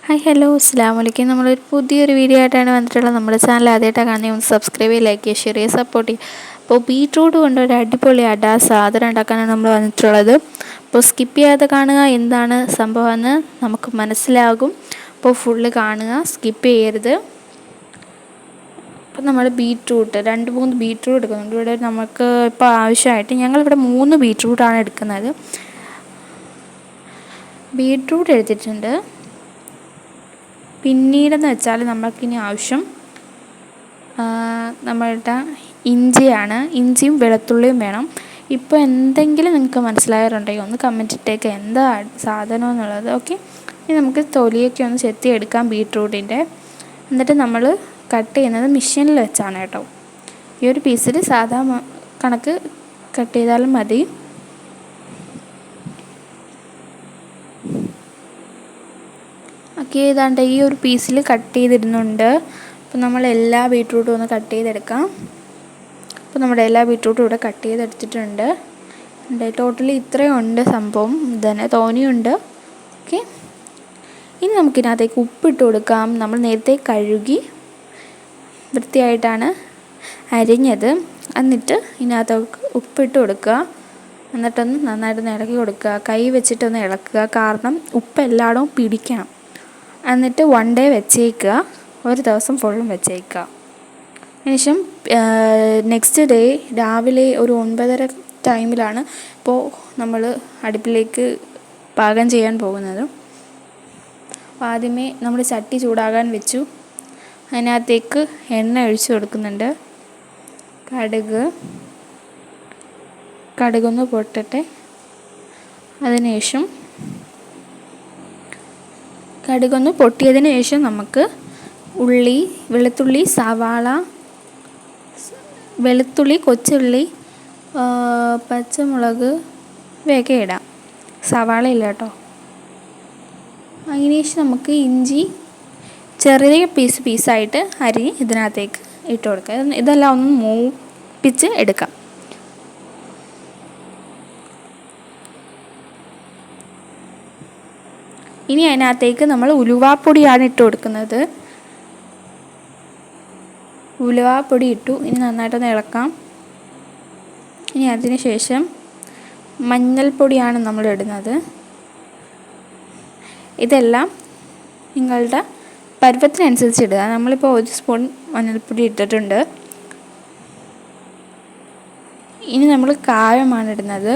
Hi hello അസ്സലാമു അലൈക്കും. നമ്മളൊരു പുതിയൊരു വീഡിയോ ആയിട്ടാണ് വന്നിട്ടുള്ളത്. നമ്മുടെ ചാനൽ ആദ്യമായിട്ടാണ് കാണുന്നത്, ഒന്ന് സബ്സ്ക്രൈബ് ചെയ്യുക, ലൈക്ക് ചെയ്യുക, ഷെയർ ചെയ്യുക, സപ്പോർട്ട് ചെയ്യുക. അപ്പോൾ ബീട്രൂട്ട് കൊണ്ട് ഒരു അടിപൊളി സാധനം ഉണ്ടാക്കാനാണ് നമ്മൾ വന്നിട്ടുള്ളത്. അപ്പോൾ സ്കിപ്പ് ചെയ്യാതെ കാണുക, എന്താണ് സംഭവമെന്ന് നമുക്ക് മനസ്സിലാകും. അപ്പോൾ ഫുള്ള് കാണുക, സ്കിപ്പ് ചെയ്യരുത്. അപ്പോൾ നമ്മൾ ബീട്രൂട്ട് 2-3 ബീട്രൂട്ട് എടുക്കുന്നുണ്ട്. ഇവിടെ നമുക്ക് ഇപ്പോൾ ആവശ്യമായിട്ട് ഞങ്ങളിവിടെ 3 ബീട്രൂട്ടാണ് എടുക്കുന്നത്. ബീട്രൂട്ട് എടുത്തിട്ടുണ്ട്. പിന്നീടെന്ന് വെച്ചാൽ നമ്മൾക്കിനി ആവശ്യം നമ്മളുടെ ഇഞ്ചിയാണ്. ഇഞ്ചിയും വെളുത്തുള്ളിയും വേണം. ഇപ്പോൾ എന്തെങ്കിലും നിങ്ങൾക്ക് മനസ്സിലായവരുണ്ടെങ്കിൽ ഒന്ന് കമൻറ്റ് ഇട്ടേക്ക് എന്താ സാധനം എന്നുള്ളത്. ഓക്കെ, ഇനി നമുക്ക് തൊലിയൊക്കെ ഒന്ന് ചെത്തി എടുക്കാം ബീട്രൂട്ടിൻ്റെ. എന്നിട്ട് നമ്മൾ കട്ട് ചെയ്യുന്നത് മെഷീനിൽ വെച്ചാണ് കേട്ടോ. ഈ ഒരു പീസിൽ സാധാ കണക്ക് കട്ട് ചെയ്താലും മതി. ഓക്കെ, ഏതാണ്ട് ഈ ഒരു പീസിൽ കട്ട് ചെയ്തിടുന്നുണ്ട്. അപ്പോൾ നമ്മൾ എല്ലാ ബീട്രൂട്ടും ഒന്ന് കട്ട് ചെയ്തെടുക്കാം. അപ്പോൾ നമ്മുടെ എല്ലാ ബീട്രൂട്ടും ഇവിടെ കട്ട് ചെയ്തെടുത്തിട്ടുണ്ട്. ടോട്ടലി ഇത്രയും ഉണ്ട് സംഭവം, ഇതന്നെ തോനെയുണ്ട്. ഓക്കെ, ഇനി നമുക്കിതിനകത്തേക്ക് ഉപ്പിട്ട് കൊടുക്കാം. നമ്മൾ നേരത്തെ കഴുകി വൃത്തിയായിട്ടാണ് അരിഞ്ഞത്. എന്നിട്ട് ഇതിനകത്തേക്ക് ഉപ്പിട്ട് കൊടുക്കുക. എന്നിട്ടൊന്ന് നന്നായിട്ടൊന്ന് ഇളക്കി കൊടുക്കുക. കൈ വെച്ചിട്ടൊന്ന് ഇളക്കുക, കാരണം ഉപ്പ് എല്ലായിടവും പിടിക്കണം. എന്നിട്ട് 1 ഡേ വെച്ചേക്കുക, ഒരു ദിവസം ഫുള്ളും വെച്ചേക്കുക. അതിനുശേഷം നെക്സ്റ്റ് ഡേ രാവിലെ ഒരു 9:30 ടൈമിലാണ് ഇപ്പോൾ നമ്മൾ അടുപ്പിലേക്ക് പാകം ചെയ്യാൻ പോകുന്നത്. ആദ്യമേ നമ്മൾ ചട്ടി ചൂടാകാൻ വെച്ചു. അതിനകത്തേക്ക് എണ്ണ ഒഴിച്ച് കൊടുക്കുന്നുണ്ട്. കടുകൊന്ന് പൊട്ടട്ടെ. അതിനുശേഷം കടുകൊന്ന് പൊട്ടിയതിന് ശേഷം നമുക്ക് ഉള്ളി, വെളുത്തുള്ളി, സവാള, കൊച്ചുള്ളി, പച്ചമുളക് ഇവയൊക്കെ ഇടാം. സവാള ഇല്ല കേട്ടോ. അതിനുശേഷം നമുക്ക് ഇഞ്ചി ചെറിയ പീസായിട്ട് അരിഞ്ഞ് ഇതിനകത്തേക്ക് ഇട്ട് കൊടുക്കുക. ഇതെല്ലാം ഒന്ന് മൂപ്പിച്ച് എടുക്കാം. ഇനി അതിനകത്തേക്ക് നമ്മൾ ഉലുവാപ്പൊടിയാണ് ഇട്ട് കൊടുക്കുന്നത്. ഉലുവാപ്പൊടി ഇട്ടു. ഇനി നന്നായിട്ടൊന്ന് ഇളക്കാം. ഇനി അതിന് ശേഷം മഞ്ഞൾപ്പൊടിയാണ് നമ്മൾ ഇടുന്നത്. ഇതെല്ലാം നിങ്ങളുടെ പരുവത്തിനനുസരിച്ച് ഇടുക. നമ്മളിപ്പോൾ 1 സ്പൂൺ മഞ്ഞൾപ്പൊടി ഇട്ടിട്ടുണ്ട്. ഇനി നമ്മൾ കായമാണ് ഇടുന്നത്.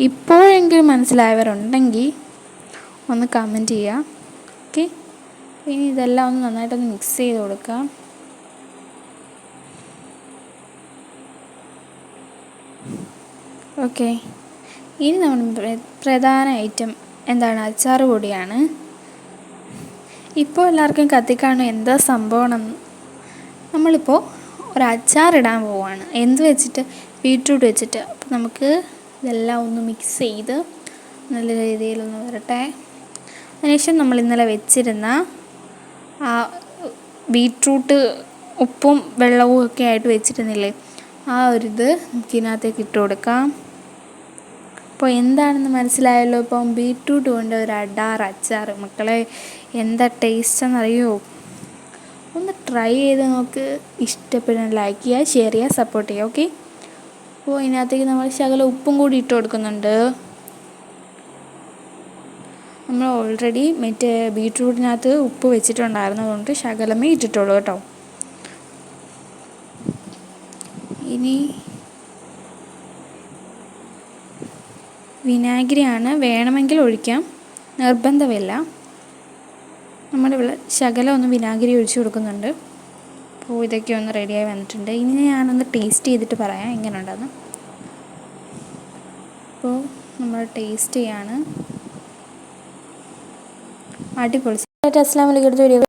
ഇപ്പോഴെങ്കിലും മനസ്സിലായവരുണ്ടെങ്കിൽ ഒന്ന് കമൻറ്റ് ചെയ്യുക. ഓക്കെ, ഇനി ഇതെല്ലാം ഒന്ന് നന്നായിട്ടൊന്ന് മിക്സ് ചെയ്ത് കൊടുക്കാം. ഓക്കെ, ഇനി നമ്മുടെ പ്രധാന ഐറ്റം എന്താണ്? അച്ചാർ പൊടിയാണ്. ഇപ്പോൾ എല്ലാവർക്കും കത്തിക്കാണും എന്താ സംഭവമെന്ന്. നമ്മളിപ്പോൾ ഒരു അച്ചാറിടാൻ പോവുകയാണ്. എന്ത് വെച്ചിട്ട്? ബീട്രൂട്ട് വെച്ചിട്ട്. അപ്പോൾ നമുക്ക് ഇതെല്ലാം ഒന്ന് മിക്സ് ചെയ്ത് നല്ല രീതിയിലൊന്ന് വരട്ടെ. അതിനുശേഷം നമ്മൾ ഇന്നലെ വെച്ചിരുന്ന ആ ബീട്രൂട്ട് ഉപ്പും വെള്ളവും ഒക്കെ ആയിട്ട് വെച്ചിരുന്നില്ലേ, ആ ഒരിത് നമുക്കിതിനകത്തേക്ക് ഇട്ട് കൊടുക്കാം. അപ്പോൾ എന്താണെന്ന് മനസ്സിലായല്ലോ. ഇപ്പം ബീട്രൂട്ട് കൊണ്ട് ഒരു അച്ചാർ. മക്കളെ എന്താ ടേസ്റ്റ് എന്നറിയോ? ഒന്ന് ട്രൈ ചെയ്ത് നോക്ക്. ഇഷ്ടപ്പെടാൻ ലൈക്ക് ചെയ്യുക, ഷെയർ ചെയ്യുക, സപ്പോർട്ട് ചെയ്യുക. ഓക്കെ, അപ്പോൾ ഇതിനകത്തേക്ക് നമ്മൾ ശകലം ഉപ്പും കൂടി ഇട്ട് കൊടുക്കുന്നുണ്ട്. നമ്മൾ ഓൾറെഡി മറ്റേ ബീട്രൂട്ടിനകത്ത് ഉപ്പ് വെച്ചിട്ടുണ്ടായിരുന്നതുകൊണ്ട് ശകലമേ ഇട്ടിട്ടുള്ളൂ കേട്ടോ. ഇനി വിനാഗിരിയാണ്, വേണമെങ്കിൽ ഒഴിക്കാം, നിർബന്ധമില്ല. നമ്മളിവിടെ ശകലം ഒന്ന് വിനാഗിരി ഒഴിച്ച് കൊടുക്കുന്നുണ്ട്. അപ്പോൾ ഇതൊക്കെ ഒന്ന് റെഡിയായി വന്നിട്ടുണ്ട്. ഇനി ഞാനൊന്ന് ടേസ്റ്റ് ചെയ്തിട്ട് പറയാം എങ്ങനെ ഉണ്ടെന്ന്. അപ്പോൾ നമ്മൾ ടേസ്റ്റ് ചെയ്യാണ്. അടിപൊളി. അസ്സലാമു അലൈക്കും.